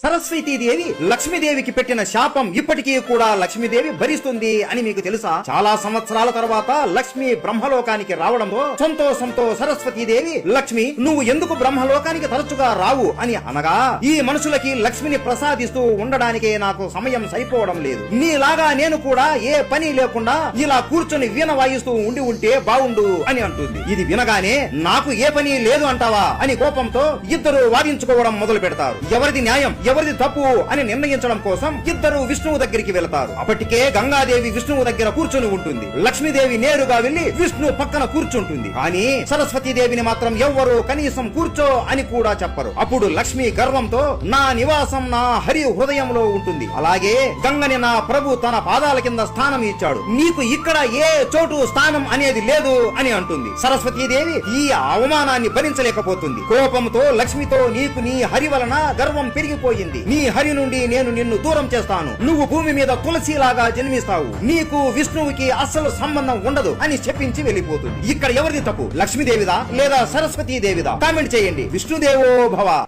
సరస్వతీదేవి లక్ష్మీదేవికి పెట్టిన శాపం ఇప్పటికీ కూడా లక్ష్మీదేవి భరిస్తుంది అని మీకు తెలుసా? చాలా సంవత్సరాల తర్వాత లక్ష్మి బ్రహ్మలోకానికి రావడంతో సంతోషంతో సరస్వతీదేవి, లక్ష్మి నువ్వు ఎందుకు బ్రహ్మలోకానికి తరచుగా రావు అని అనగా, ఈ మనుషులకి లక్ష్మిని ప్రసాదిస్తూ ఉండడానికే నాకు సమయం సరిపోవడం లేదు. నీలాగా నేను కూడా ఏ పని లేకుండా ఇలా కూర్చొని వీణ వాయిస్తూ ఉంటే బావుండు అని అంటుంది. ఇది వినగానే నాకు ఏ పని లేదు అంటావా అని కోపంతో ఇద్దరు వాదించుకోవడం మొదలు పెడతారు. ఎవరిది న్యాయం ఎవరిది తప్పు అని నిర్ణయించడం కోసం ఇద్దరు విష్ణువు దగ్గరికి వెళతారు. అప్పటికే గంగాదేవి విష్ణువు దగ్గర కూర్చొని ఉంటుంది. లక్ష్మీదేవి నేరుగా వెళ్లి విష్ణు పక్కన కూర్చుంటుంది. కానీ సరస్వతీదేవిని మాత్రం ఎవ్వరూ కనీసం కూర్చో అని కూడా చెప్పరు. అప్పుడు లక్ష్మి గర్వంతో, నా నివాసం నా హరి హృదయంలో ఉంటుంది, అలాగే గంగని నా ప్రభు తన పాదాల కింద స్థానం ఇచ్చాడు, నీకు ఇక్కడ ఏ చోటు స్థానం అనేది లేదు అని అంటుంది. సరస్వతీదేవి ఈ అవమానాన్ని భరించలేకపోతుంది. కోపంతో లక్ష్మితో, నీకు నీ హరి వలన గర్వం పెరిగిపోయింది, నీ హరి నుండి నేను నిన్ను దూరం చేస్తాను, నువ్వు భూమి మీద తులసిలాగా జన్మిస్తావు, నీకు విష్ణువుకి అస్సలు సంబంధం ఉండదు అని చెప్పించి వెళ్ళిపోతుంది. ఇక్కడ ఎవరిది తప్పు, లక్ష్మీదేవిదా లేదా సరస్వతీదేవిదా? కామెంట్ చేయండి. విష్ణుదేవో భవ.